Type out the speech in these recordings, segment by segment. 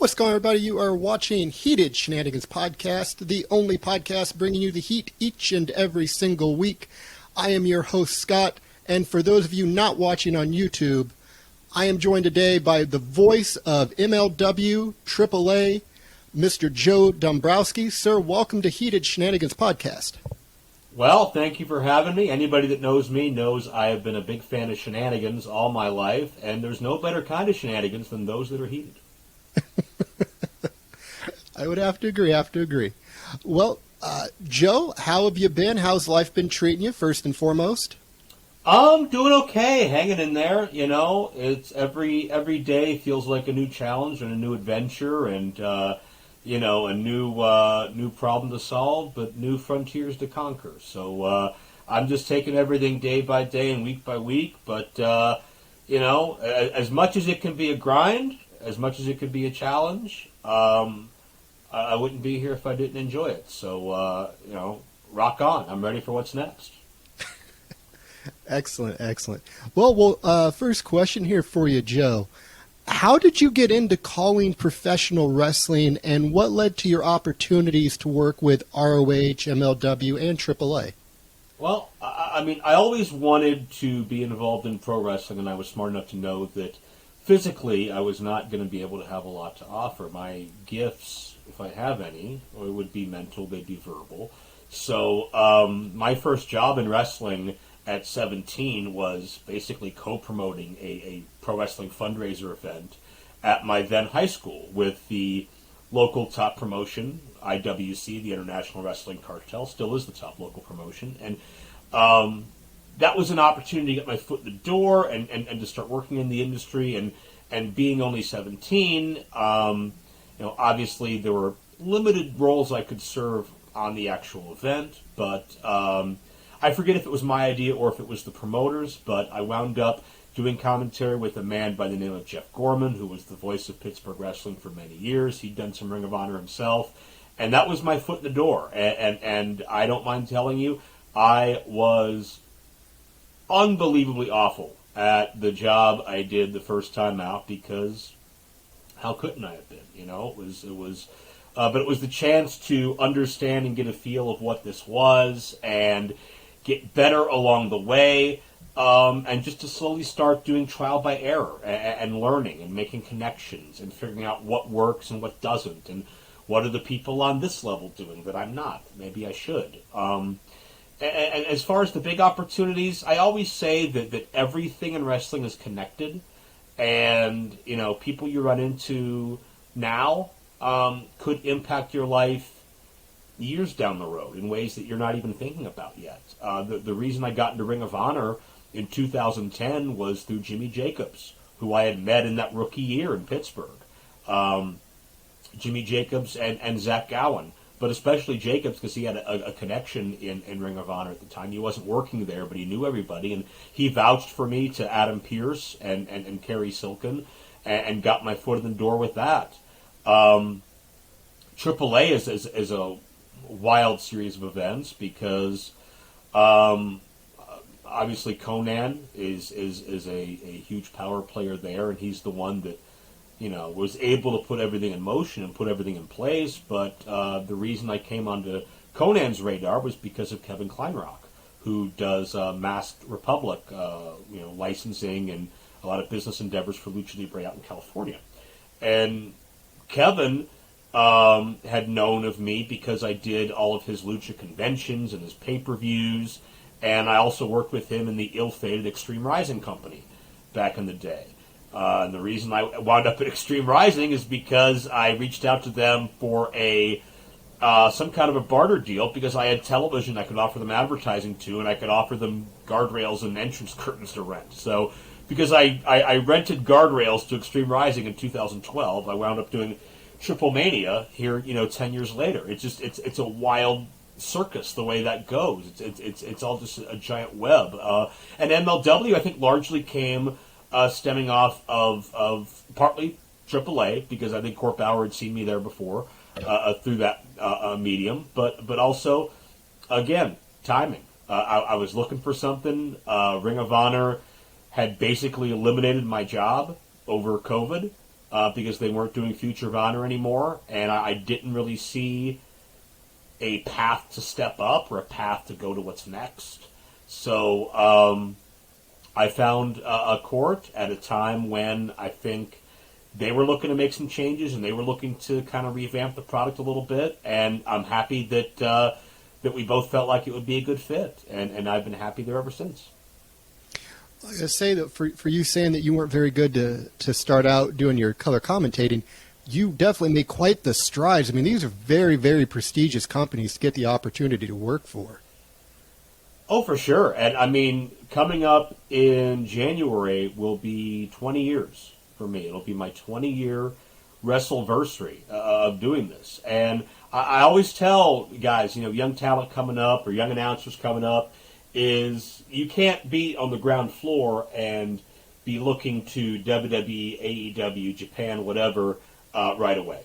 What's going on, everybody? You are watching Heated Shenanigans Podcast, the only podcast bringing you the heat each and every single week. I am your host, Scott, and for those of you not watching on YouTube, I am joined today by the voice of MLW, AAA, Mr. Joe Dombrowski. Sir, welcome to Heated Shenanigans Podcast. Well, thank you for having me. Anybody that knows me knows I have been a big fan of shenanigans all my life, and there's no better kind of shenanigans than those that are heated. I would have to agree. Well, Joe, how have you been? How's life been treating you, first and foremost? Doing okay, hanging in there. You know, it's every day feels like a new challenge and a new adventure, and you know, a new problem to solve, but new frontiers to conquer. So I'm just taking everything day by day and week by week. But you know, as much as it can be a grind, as much as it could be a challenge, I wouldn't be here if I didn't enjoy it. So you know, rock on. I'm ready for what's next. Excellent. Well, first question here for you, Joe. How did you get into calling professional wrestling, and what led to your opportunities to work with ROH, MLW, and AAA? Well, I mean, I always wanted to be involved in pro wrestling, and I was smart enough to know that physically I was not going to be able to have a lot to offer. My gifts, if I have any, would be mental, they'd be verbal. So my first job in wrestling at 17 was basically co-promoting a pro wrestling fundraiser event at my then high school with the local top promotion, IWC, the International Wrestling Cartel, still is the top local promotion. And that was an opportunity to get my foot in the door and to start working in the industry. And being only 17, you know, obviously there were limited roles I could serve on the actual event, but I forget if it was my idea or if it was the promoters, but I wound up doing commentary with a man by the name of Jeff Gorman, who was the voice of Pittsburgh wrestling for many years. He'd done some Ring of Honor himself, and that was my foot in the door. And I don't mind telling you, I was unbelievably awful at the job I did the first time out, because how couldn't I have been? You know, but it was the chance to understand and get a feel of what this was and get better along the way, and just to slowly start doing trial by error and learning and making connections and figuring out what works and what doesn't, and what are the people on this level doing that I'm not. Maybe I should. And as far as the big opportunities, I always say that everything in wrestling is connected, and you know, people you run into now could impact your life years down the road in ways that you're not even thinking about yet. The reason I got into Ring of Honor in 2010 was through Jimmy Jacobs, who I had met in that rookie year in Pittsburgh. Jimmy Jacobs and Zach Gowen, but especially Jacobs, because he had a connection in Ring of Honor at the time. He wasn't working there, but he knew everybody, and he vouched for me to Adam Pearce and Kerry Silken, and got my foot in the door with that. AAA is a wild series of events, because obviously Conan is a huge power player there, and he's the one that, you know, was able to put everything in motion and put everything in place. But the reason I came onto Conan's radar was because of Kevin Kleinrock, who does Masked Republic, you know, licensing and a lot of business endeavors for Lucha Libre out in California. And Kevin had known of me because I did all of his Lucha conventions and his pay-per-views, and I also worked with him in the ill-fated Extreme Rising company back in the day. And the reason I wound up at Extreme Rising is because I reached out to them for some kind of a barter deal, because I had television I could offer them advertising to, and I could offer them guardrails and entrance curtains to rent. So because I rented guardrails to Extreme Rising in 2012, I wound up doing Triple Mania here, you know, 10 years later. It's a wild circus the way that goes. It's all just a giant web. And MLW, I think, largely came stemming off of partly AAA, because I think Court Bauer had seen me there before through that medium, but also, again, timing. I was looking for something. Ring of Honor had basically eliminated my job over COVID, because they weren't doing Future of Honor anymore, and I didn't really see a path to step up or a path to go to what's next. So I found a court at a time when I think they were looking to make some changes and they were looking to kind of revamp the product a little bit. And I'm happy that that we both felt like it would be a good fit. And I've been happy there ever since. I say that for you saying that you weren't very good to start out doing your color commentating, you definitely made quite the strides. I mean, these are very, very prestigious companies to get the opportunity to work for. Oh, for sure. And I mean, coming up in January will be 20 years for me. It'll be my 20-year Wrestleversary of doing this. And I always tell guys, young talent coming up or young announcers coming up, is you can't be on the ground floor and be looking to WWE, AEW, Japan, whatever, right away.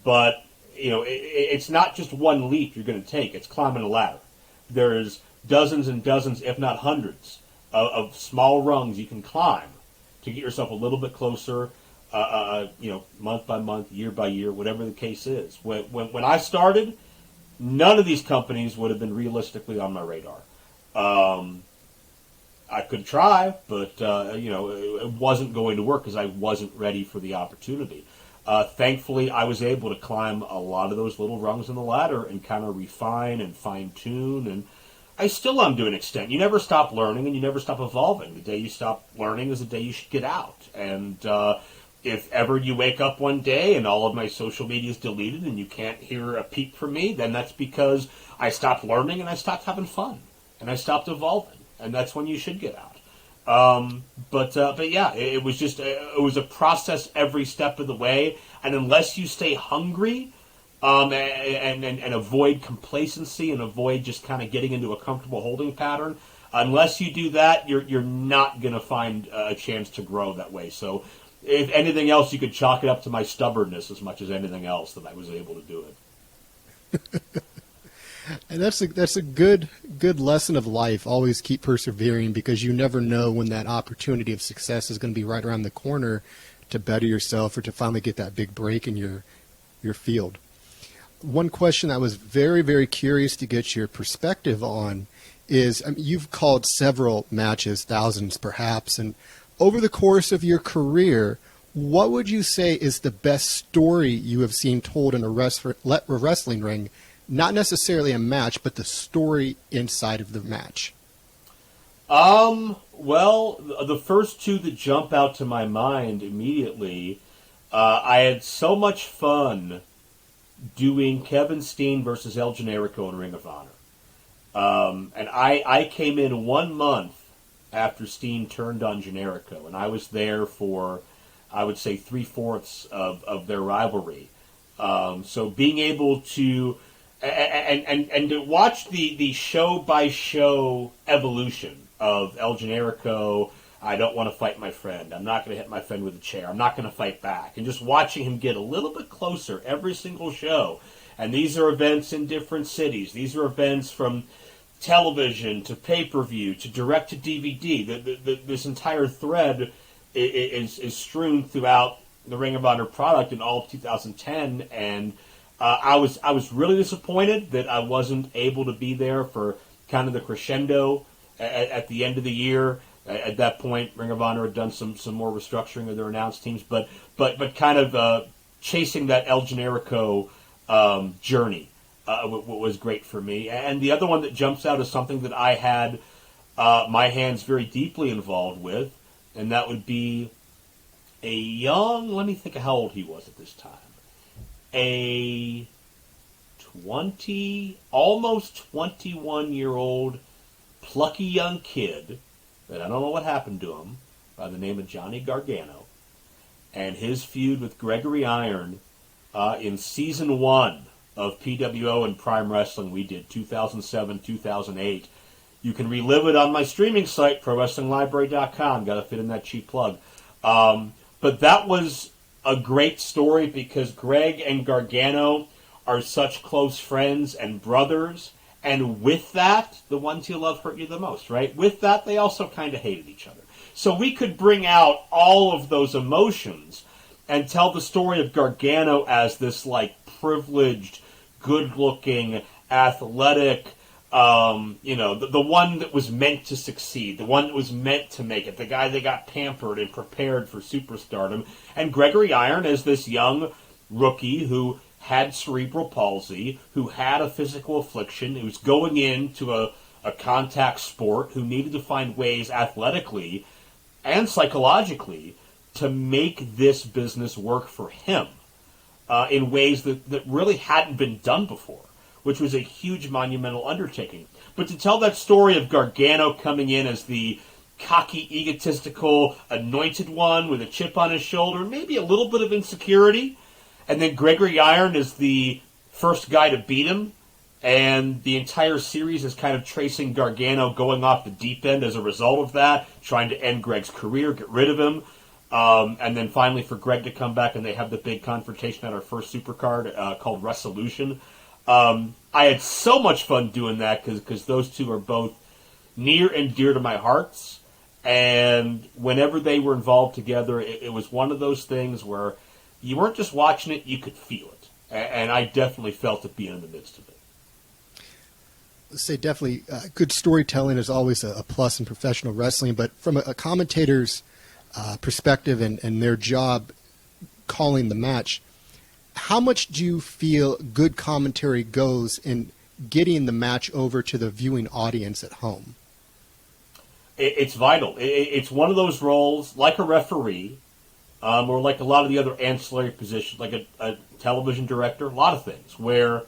But, it's not just one leap you're going to take. It's climbing a ladder. There's dozens and dozens, if not hundreds, of small rungs you can climb to get yourself a little bit closer, month by month, year by year, whatever the case is. When I started, none of these companies would have been realistically on my radar. I could try, but, it wasn't going to work because I wasn't ready for the opportunity. Thankfully, I was able to climb a lot of those little rungs in the ladder and kind of refine and fine-tune, and I still am to an extent. You never stop learning and you never stop evolving. The day you stop learning is the day you should get out. And if ever you wake up one day and all of my social media is deleted and you can't hear a peep from me, then that's because I stopped learning and I stopped having fun and I stopped evolving. And that's when you should get out. But yeah, it was just it was a process every step of the way, and unless you stay hungry, and avoid complacency and avoid just kind of getting into a comfortable holding pattern, unless you do that, you're not going to find a chance to grow that way. So, if anything else, you could chalk it up to my stubbornness as much as anything else that I was able to do it. And that's a good lesson of life. Always keep persevering, because you never know when that opportunity of success is going to be right around the corner to better yourself or to finally get that big break in your field. One question I was very, very curious to get your perspective on is, you've called several matches, thousands perhaps, and over the course of your career, what would you say is the best story you have seen told in a wrestling ring? Not necessarily a match, but the story inside of the match. Well, the first two that jump out to my mind immediately, I had so much fun doing Kevin Steen versus El Generico in Ring of Honor. And I came in 1 month after Steen turned on Generico, and I was there for, I would say, 3/4 of their rivalry. So being able to and to watch the show by show evolution of El Generico. I don't want to fight my friend. I'm not going to hit my friend with a chair. I'm not going to fight back. And just watching him get a little bit closer every single show. And these are events in different cities. These are events from television to pay-per-view to direct-to-DVD. This entire thread is strewn throughout the Ring of Honor product in all of 2010. And I was really disappointed that I wasn't able to be there for kind of the crescendo at the end of the year. At that point, Ring of Honor had done some more restructuring of their announced teams, but kind of chasing that El Generico journey was great for me. And the other one that jumps out is something that I had my hands very deeply involved with, and that would be a young, let me think of how old he was at this time, a almost 21-year-old plucky young kid that I don't know what happened to him, by the name of Johnny Gargano, and his feud with Gregory Iron in Season 1 of PWO and Prime Wrestling we did, 2007, 2008. You can relive it on my streaming site, ProWrestlingLibrary.com. Got to fit in that cheap plug. But that was a great story because Greg and Gargano are such close friends and brothers. And with that, the ones you love hurt you the most, right? With that, they also kind of hated each other. So we could bring out all of those emotions and tell the story of Gargano as this like privileged, good-looking, athletic, the one that was meant to succeed, the one that was meant to make it, the guy that got pampered and prepared for superstardom, and Gregory Iron as this young rookie who had cerebral palsy, who had a physical affliction, who was going into a contact sport, who needed to find ways athletically and psychologically to make this business work for him in ways that really hadn't been done before, which was a huge monumental undertaking. But to tell that story of Gargano coming in as the cocky, egotistical, anointed one with a chip on his shoulder, maybe a little bit of insecurity, and then Gregory Iron is the first guy to beat him, and the entire series is kind of tracing Gargano going off the deep end as a result of that, trying to end Greg's career, get rid of him, and then finally for Greg to come back, and they have the big confrontation at our first Supercard called Resolution. I had so much fun doing that because those two are both near and dear to my hearts, and whenever they were involved together, it was one of those things where you weren't just watching it, you could feel it. And I definitely felt it being in the midst of it. Let's say definitely good storytelling is always a plus in professional wrestling, but from a commentator's perspective and their job calling the match, how much do you feel good commentary goes in getting the match over to the viewing audience at home? It's vital. It's one of those roles, like a referee, or like a lot of the other ancillary positions, like a television director, a lot of things, where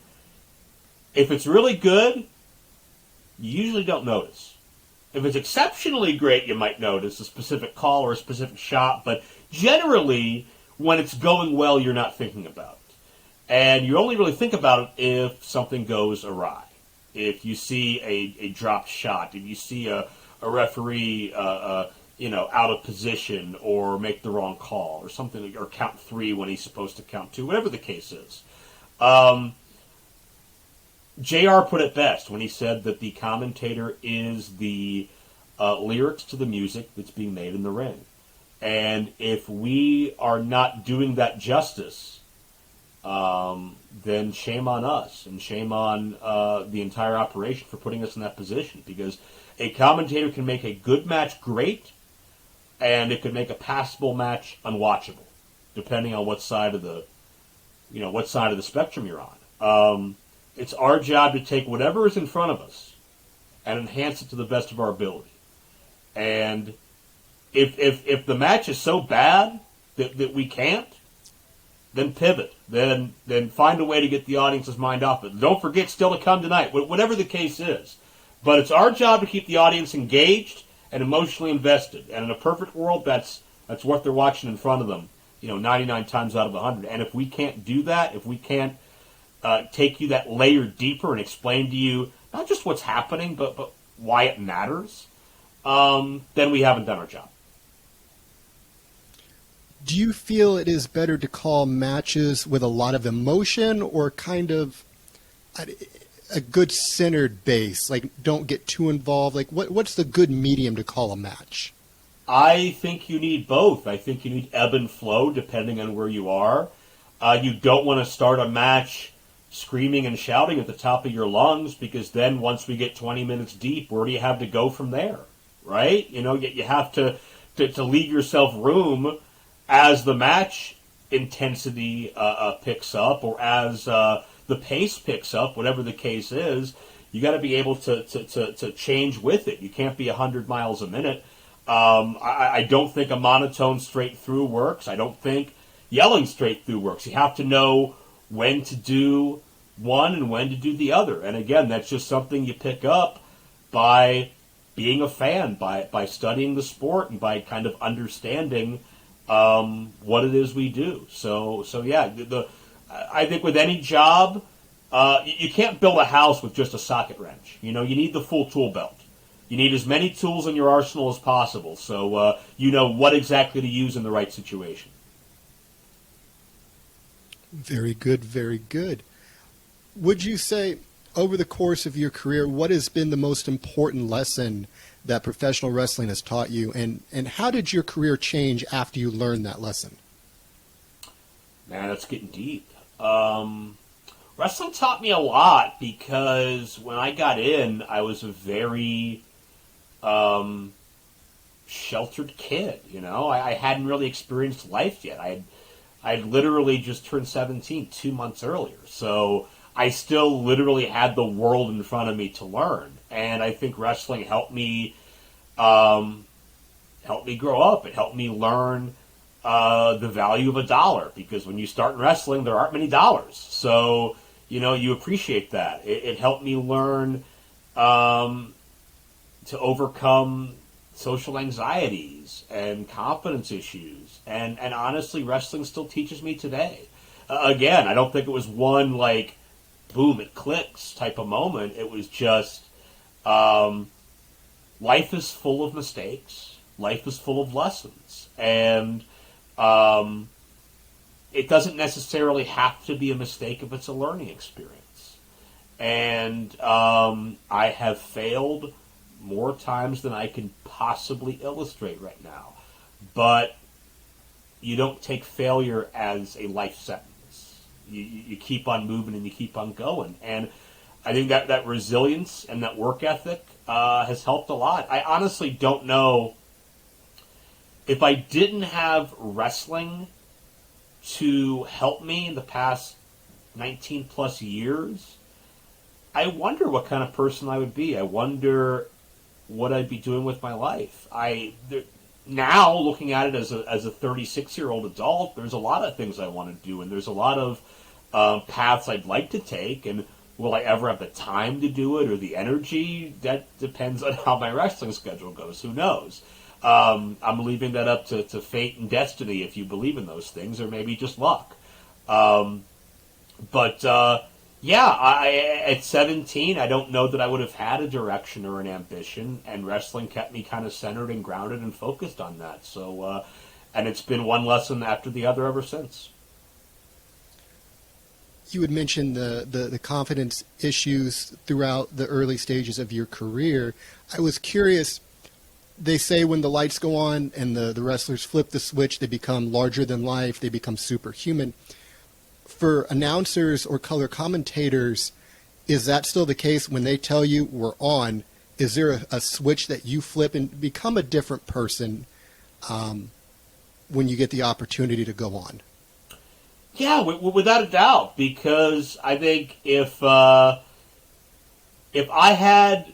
if it's really good, you usually don't notice. If it's exceptionally great, you might notice a specific call or a specific shot, but generally, when it's going well, you're not thinking about it. And you only really think about it if something goes awry. If you see a dropped shot, if you see a referee out of position or make the wrong call or something, or count 3 when he's supposed to count 2, whatever the case is. JR put it best when he said that the commentator is the lyrics to the music that's being made in the ring. And if we are not doing that justice, then shame on us and shame on the entire operation for putting us in that position, because a commentator can make a good match great, and it could make a passable match unwatchable, depending on what side of the spectrum you're on. It's our job to take whatever is in front of us and enhance it to the best of our ability. And if the match is so bad that we can't, then pivot. Then find a way to get the audience's mind off it. Don't forget Still to Come Tonight, whatever the case is. But it's our job to keep the audience engaged and emotionally invested. And in a perfect world, that's what they're watching in front of them, 99 times out of 100. And if we can't do that, if we can't take you that layer deeper and explain to you not just what's happening, but why it matters, then we haven't done our job. Do you feel it is better to call matches with a lot of emotion or kind of a good centered base? Like, don't get too involved. Like, what's the good medium to call a match? I think you need both. I think you need ebb and flow depending on where you are. You don't want to start a match screaming and shouting at the top of your lungs, because then once we get 20 minutes deep, where do you have to go from there, right? You have to leave yourself room as the match intensity picks up, or as the pace picks up, whatever the case is. You got to be able to change with it. You can't be 100 miles a minute. I don't think a monotone straight through works. I don't think yelling straight through works. You have to know when to do one and when to do the other. And again, that's just something you pick up by being a fan, by studying the sport, and by kind of understanding what it is we do. So yeah, I think with any job, you can't build a house with just a socket wrench. You need the full tool belt. You need as many tools in your arsenal as possible, so you know what exactly to use in the right situation. Very good, very good. Would you say, over the course of your career, what has been the most important lesson that professional wrestling has taught you, and how did your career change after you learned that lesson? Man, that's getting deep. Wrestling taught me a lot because when I got in, I was a very sheltered kid. You know, I hadn't really experienced life yet. I'd literally just turned 17 2 months earlier, so I still literally had the world in front of me to learn. And I think wrestling helped me grow up. It helped me learn the value of a dollar, because when you start in wrestling, there aren't many dollars. So, you know, you appreciate that. It helped me learn to overcome social anxieties and confidence issues. And honestly, wrestling still teaches me today. Again, I don't think it was one, like, boom, it clicks type of moment. It was just life is full of mistakes. Life is full of lessons. And it doesn't necessarily have to be a mistake if it's a learning experience. And I have failed more times than I can possibly illustrate right now. But you don't take failure as a life sentence. You keep on moving and you keep on going. And I think that resilience and that work ethic has helped a lot. I honestly don't know if I didn't have wrestling to help me in the past 19 plus years. I wonder what kind of person I would be. I wonder what I'd be doing with my life. Now, looking at it as a 36-year-old adult, there's a lot of things I want to do, and there's a lot of paths I'd like to take, and will I ever have the time to do it or the energy? That depends on how my wrestling schedule goes. Who knows? I'm leaving that up to fate and destiny, if you believe in those things, or maybe just luck. At 17, I don't know that I would have had a direction or an ambition, and wrestling kept me kind of centered and grounded and focused on that. So, and it's been one lesson after the other ever since. You had mentioned the confidence issues throughout the early stages of your career. I was curious. They say when the lights go on and the wrestlers flip the switch, they become larger than life, they become superhuman. For announcers or color commentators, is that still the case when they tell you we're on? Is there a switch that you flip and become a different person when you get the opportunity to go on? Yeah, without a doubt, because I think if I had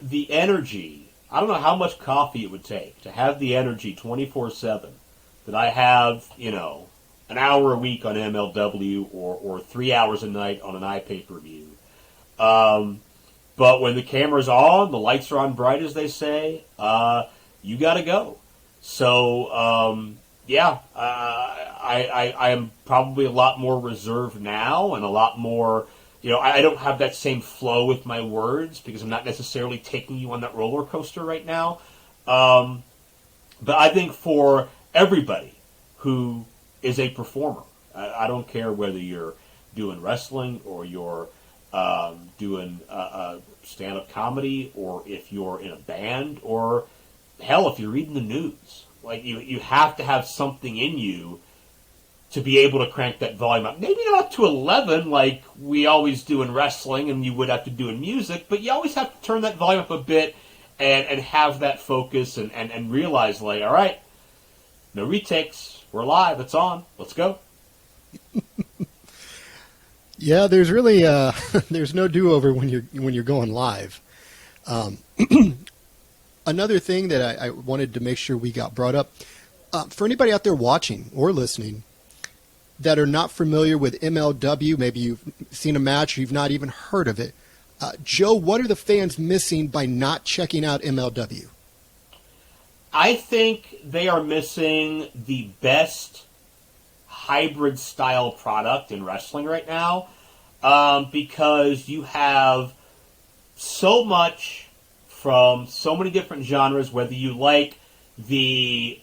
the energy, I don't know how much coffee it would take to have the energy 24/7 that I have, you know, an hour a week on MLW or 3 hours a night on an iPay-per-view. But when the camera's on, the lights are on bright, as they say, you got to go. So, I am probably a lot more reserved now and a lot more, you know, I don't have that same flow with my words because I'm not necessarily taking you on that roller coaster right now. But I think for everybody who is a performer, I don't care whether you're doing wrestling or you're doing stand-up comedy, or if you're in a band, or hell, if you're reading the news. Like, you have to have something in you to be able to crank that volume up. Maybe not up to 11 like we always do in wrestling and you would have to do in music, but you always have to turn that volume up a bit and have that focus and realize, like, all right, no retakes. We're live. It's on. Let's go. Yeah, there's really there's no do-over when you're going live. Another thing that I wanted to make sure we got brought up, for anybody out there watching or listening that are not familiar with MLW, maybe you've seen a match or you've not even heard of it, Joe, what are the fans missing by not checking out MLW? I think they are missing the best hybrid style product in wrestling right now, because you have so much from so many different genres, whether you like the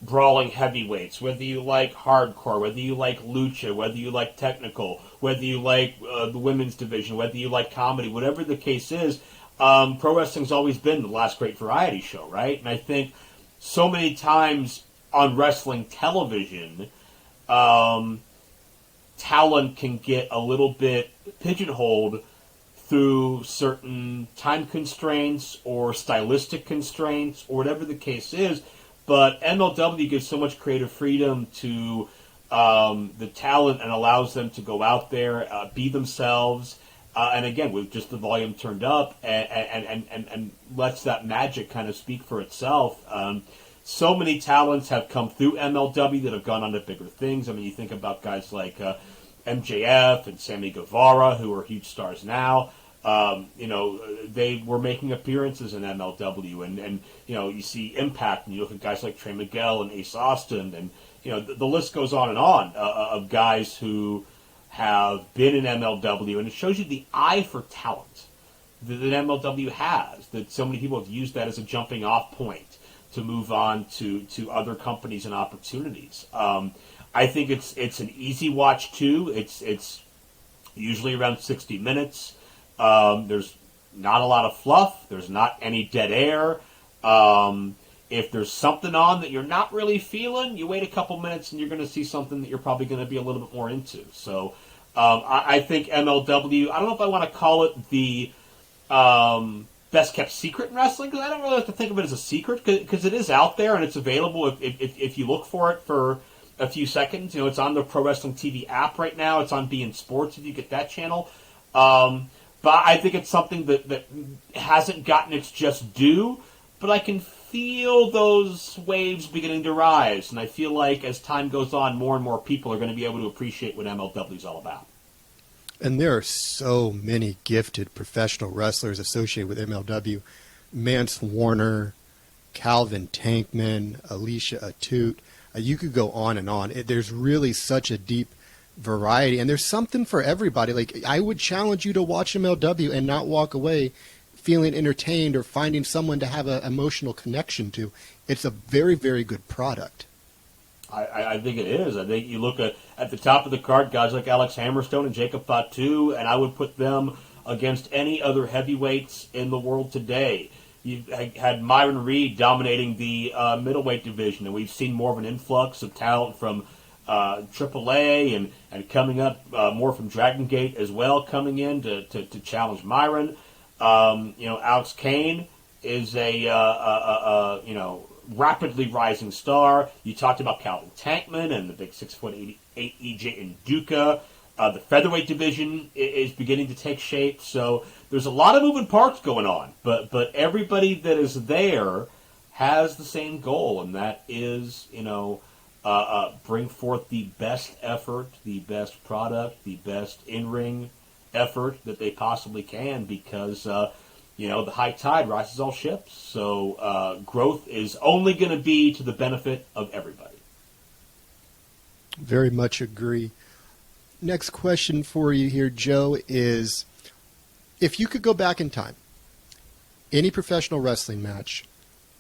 brawling heavyweights, whether you like hardcore, whether you like lucha, whether you like technical, whether you like the women's division, whether you like comedy, whatever the case is, pro wrestling's always been the last great variety show, right? And I think so many times on wrestling television, talent can get a little bit pigeonholed through certain time constraints or stylistic constraints or whatever the case is. But MLW gives so much creative freedom to the talent and allows them to go out there, be themselves, and again, with just the volume turned up and lets that magic kind of speak for itself. So many talents have come through MLW that have gone on to bigger things. I mean, you think about guys like MJF and Sammy Guevara, who are huge stars now. They were making appearances in MLW, and you see Impact, and you look at guys like Trey Miguel and Ace Austin, and the list goes on and on of guys who have been in MLW, and it shows you the eye for talent that MLW has, that so many people have used that as a jumping off point to move on to other companies and opportunities. I think it's an easy watch too. It's usually around 60 minutes. There's not a lot of fluff. There's not any dead air. If there's something on that you're not really feeling, you wait a couple minutes and you're going to see something that you're probably going to be a little bit more into. So I think MLW, I don't know if I want to call it the best kept secret in wrestling, because I don't really like to think of it as a secret, because it is out there and it's available if you look for it for a few seconds. It's on the Pro Wrestling TV app right now. It's on beIN Sports if you get that channel. But I think it's something that hasn't gotten its just due, but I can feel those waves beginning to rise, and I feel like as time goes on, more and more people are going to be able to appreciate what MLW is all about. And there are so many gifted professional wrestlers associated with MLW. Mance Warner, Calvin Tankman, Alicia Atut. You could go on and on. There's really such a deep variety, and there's something for everybody. Like, I would challenge you to watch MLW and not walk away feeling entertained or finding someone to have an emotional connection to. It's a very, very good product. I think it is. I think you look at the top of the card, guys like Alex Hammerstone and Jacob Fatu, and I would put them against any other heavyweights in the world today. You've had Myron Reed dominating the middleweight division, and we've seen more of an influx of talent from AAA and coming up more from Dragon Gate as well, coming in to challenge Myron. Alex Kane is a rapidly rising star. You talked about Calvin Tankman and the big 6'8" EJ Nduka. The featherweight division is beginning to take shape. So there's a lot of moving parts going on, but everybody that is there has the same goal, and that is bring forth the best effort, the best product, the best in-ring effort that they possibly can, because the high tide rises all ships. So growth is only going to be to the benefit of everybody. Very much agree. Next question for you here, Joe, is if you could go back in time, any professional wrestling match,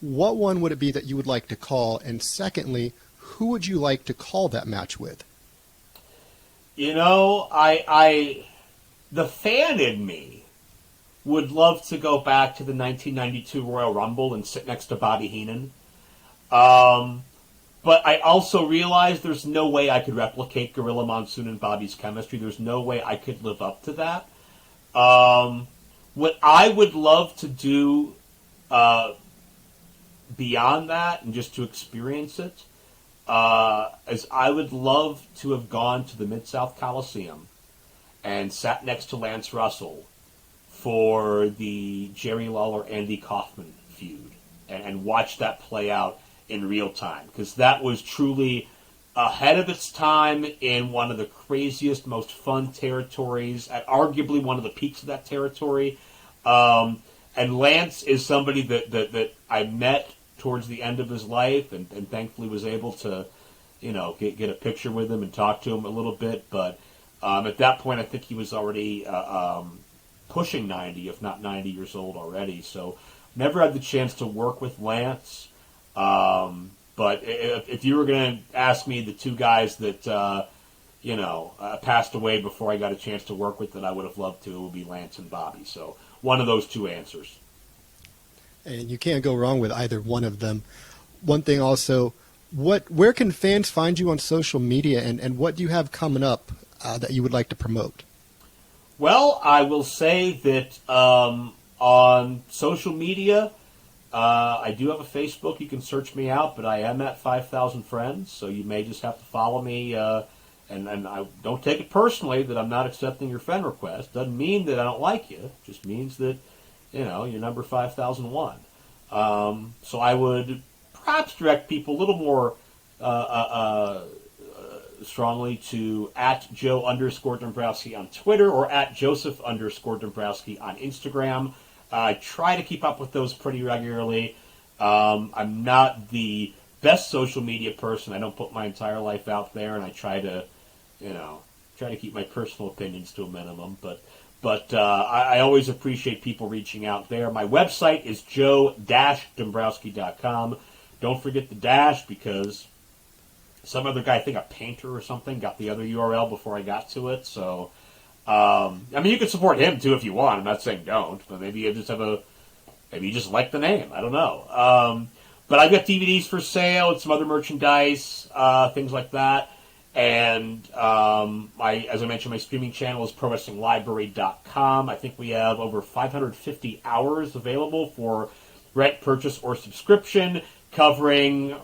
what one would it be that you would like to call? And secondly, who would you like to call that match with? The fan in me would love to go back to the 1992 Royal Rumble and sit next to Bobby Heenan. But I also realize there's no way I could replicate Gorilla Monsoon and Bobby's chemistry. There's no way I could live up to that. What I would love to do beyond that, and just to experience it, is I would love to have gone to the Mid-South Coliseum and sat next to Lance Russell for the Jerry Lawler-Andy Kaufman feud and watch that play out in real time, because that was truly ahead of its time in one of the craziest, most fun territories, at arguably one of the peaks of that territory. And Lance is somebody that I met towards the end of his life, and thankfully was able to, get a picture with him and talk to him a little bit. But at that point, I think he was already pushing 90, if not 90 years old already. So never had the chance to work with Lance. But if you were going to ask me the two guys that, passed away before I got a chance to work with that I would have loved to, it would be Lance and Bobby. So one of those two answers. And you can't go wrong with either one of them. One thing also, where can fans find you on social media, and what do you have coming up that you would like to promote? Well, I will say that on social media, I do have a Facebook. You can search me out, but I am at 5,000 friends, so you may just have to follow me. And I don't take it personally that I'm not accepting your friend request. Doesn't mean that I don't like you. It just means that, you're number 5001. So I would perhaps direct people a little more strongly to at Joe_Dombrowski on Twitter or at Joseph_Dombrowski on Instagram. I try to keep up with those pretty regularly. I'm not the best social media person. I don't put my entire life out there, and I try to, keep my personal opinions to a minimum. But I always appreciate people reaching out there. My website is joe-dombrowski.com. Don't forget the dash, because some other guy, I think a painter or something, got the other URL before I got to it. So, you can support him too if you want. I'm not saying don't, but maybe you just like the name. I don't know. But I've got DVDs for sale and some other merchandise, things like that. And as I mentioned, my streaming channel is ProWrestlingLibrary.com. I think we have over 550 hours available for rent, purchase, or subscription, covering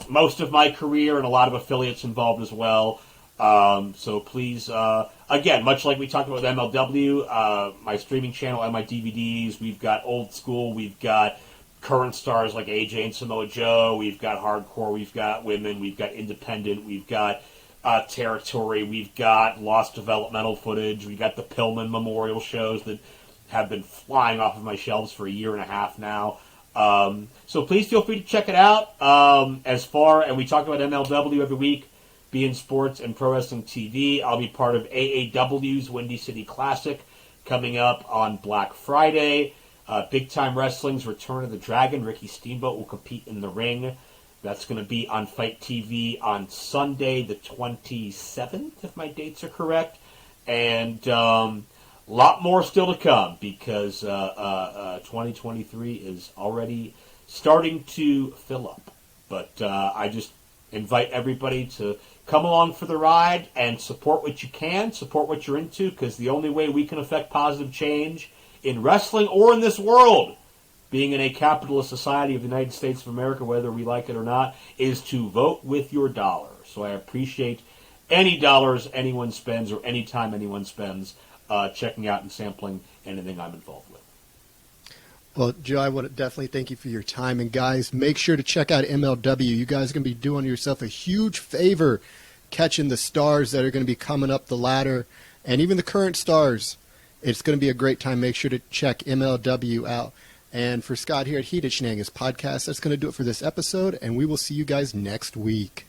most of my career and a lot of affiliates involved as well. So please, again, much like we talked about with MLW, my streaming channel and my DVDs, we've got old school, we've got current stars like AJ and Samoa Joe, we've got hardcore, we've got women, we've got independent, we've got territory, we've got lost developmental footage, we've got the Pillman Memorial shows that have been flying off of my shelves for a year and a half now. So please feel free to check it out. And we talk about MLW every week, beIN Sports and Pro Wrestling TV. I'll be part of AAW's Windy City Classic coming up on Black Friday. Big Time Wrestling's Return of the Dragon. Ricky Steamboat will compete in the ring. That's going to be on Fight TV on Sunday the 27th, if my dates are correct. And a lot more still to come, because 2023 is already starting to fill up. But I just invite everybody to come along for the ride and support what you can, support what you're into, because the only way we can affect positive change in wrestling or in this world, being in a capitalist society of the United States of America, whether we like it or not, is to vote with your dollar. So I appreciate any dollars anyone spends or any time anyone spends checking out and sampling anything I'm involved with. Well, Joe, I want to definitely thank you for your time. And guys, make sure to check out MLW. You guys are going to be doing yourself a huge favor catching the stars that are going to be coming up the ladder, and even the current stars. It's going to be a great time. Make sure to check MLW out. And for Scott here at Heated Shenanigans Podcast, that's going to do it for this episode, and we will see you guys next week.